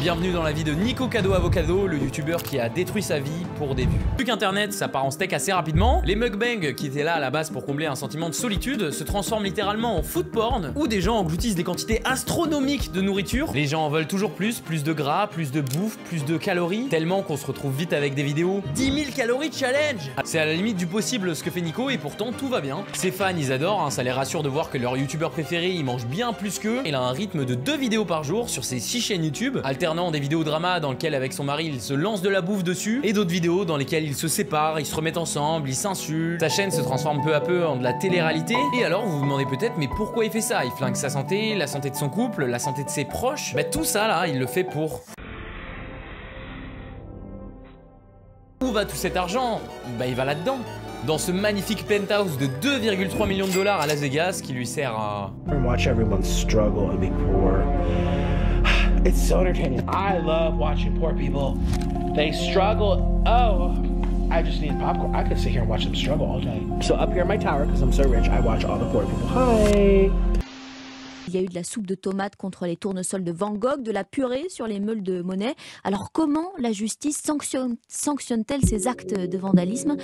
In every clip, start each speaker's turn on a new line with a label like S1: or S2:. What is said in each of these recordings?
S1: Bienvenue dans la vie de Nico Cado Avocado, le youtubeur qui a détruit sa vie pour des vues. Vu qu'internet ça part en steak assez rapidement, les mukbangs qui étaient là à la base pour combler un sentiment de solitude se transforment littéralement en food porn, où des gens engloutissent des quantités astronomiques de nourriture. Les gens en veulent toujours plus de gras, plus de bouffe, plus de calories, tellement qu'on se retrouve vite avec des vidéos 10 000 calories challenge. C'est à la limite du possible ce que fait Nico et pourtant tout va bien. Ses fans ils adorent, hein, ça les rassure de voir que leur youtubeur préféré il mange bien plus qu'eux. Il a un rythme de 2 vidéos par jour sur ses 6 chaînes YouTube, alternant des vidéos drama dans lesquelles avec son mari il se lance de la bouffe dessus et d'autres vidéos dans lesquelles ils se séparent, ils se remettent ensemble, ils s'insultent. Sa chaîne se transforme peu à peu en de la télé-réalité. Et alors vous vous demandez peut-être mais pourquoi il fait ça? Il flingue sa santé, la santé de son couple, la santé de ses proches. Bah tout ça là il le fait pour... Où va tout cet argent? Bah il va là-dedans, dans ce magnifique penthouse de 2,3 millions de dollars à Las Vegas qui lui sert à...
S2: Watch everyone struggle and be poor. It's so entertaining. I love watching poor people. They struggle. Oh, I just need popcorn. I could sit here and watch them struggle all day. So up here in my tower, because I'm so rich, I watch all the poor people. Hi.
S3: Il y a eu de la soupe de tomates contre les tournesols de Van Gogh, de la purée sur les meules de Monet. Alors comment la justice sanctionne-t-elle ces actes de vandalisme ?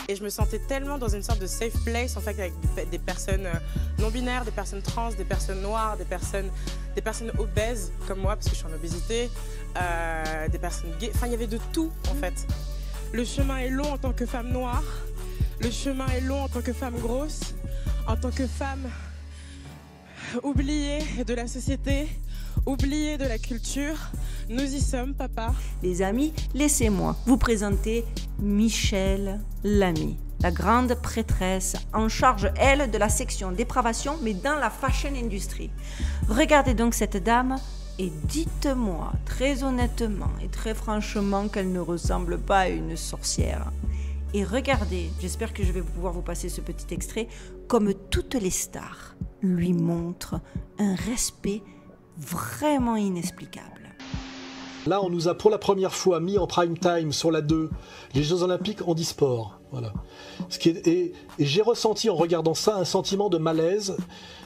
S4: Et je me sentais tellement dans une sorte de safe place en fait avec des personnes non binaires, des personnes trans, des personnes noires, des personnes obèses comme moi parce que je suis en obésité, des personnes gays, enfin il y avait de tout en fait. Le chemin est long en tant que femme noire, le chemin est long en tant que femme grosse, en tant que femme oubliée de la société, oubliée de la culture. Nous y sommes, papa.
S5: Les amis, laissez-moi vous présenter Michèle Lamy, la grande prêtresse en charge, elle, de la section dépravation, mais dans la fashion industry. Regardez donc cette dame et dites-moi très honnêtement et très franchement qu'elle ne ressemble pas à une sorcière. Et regardez, j'espère que je vais pouvoir vous passer ce petit extrait, comme toutes les stars lui montrent un respect vraiment inexplicable.
S6: Là, on nous a pour la première fois mis en prime time sur la 2 les Jeux Olympiques handisport. Voilà. Et j'ai ressenti en regardant ça un sentiment de malaise.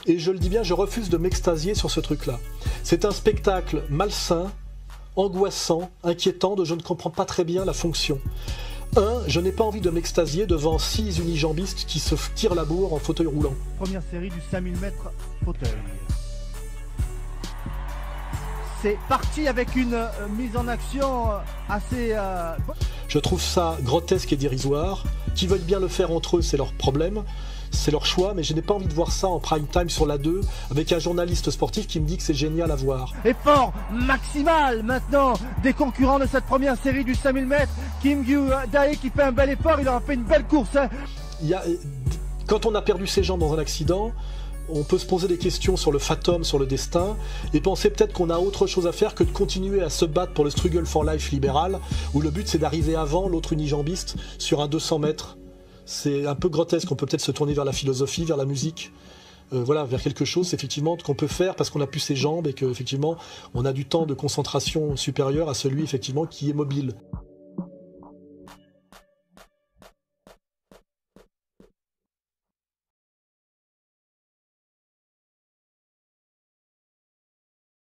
S6: Et je le dis bien, je refuse de m'extasier sur ce truc-là. C'est un spectacle malsain, angoissant, inquiétant, dont je ne comprends pas très bien la fonction. Je n'ai pas envie de m'extasier devant 6 unijambistes qui se tirent la bourre en fauteuil roulant.
S7: Première série du 5000 mètres fauteuil. C'est parti avec une mise en action assez...
S6: Je trouve ça grotesque et dérisoire. Qui veulent bien le faire entre eux, c'est leur problème, c'est leur choix, mais je n'ai pas envie de voir ça en prime time sur la 2 avec un journaliste sportif qui me dit que c'est génial à voir.
S7: Effort maximal maintenant des concurrents de cette première série du 5000 mètres. Kim Gyu-dae qui fait un bel effort, il aura fait une belle course. Hein.
S6: Quand on a perdu ses jambes dans un accident, on peut se poser des questions sur le fatum, sur le destin, et penser peut-être qu'on a autre chose à faire que de continuer à se battre pour le struggle for life libéral, où le but c'est d'arriver avant l'autre unijambiste sur un 200 mètres. C'est un peu grotesque, on peut peut-être se tourner vers la philosophie, vers la musique, voilà, vers quelque chose effectivement qu'on peut faire parce qu'on n'a plus ses jambes et qu'effectivement on a du temps de concentration supérieur à celui effectivement qui est mobile.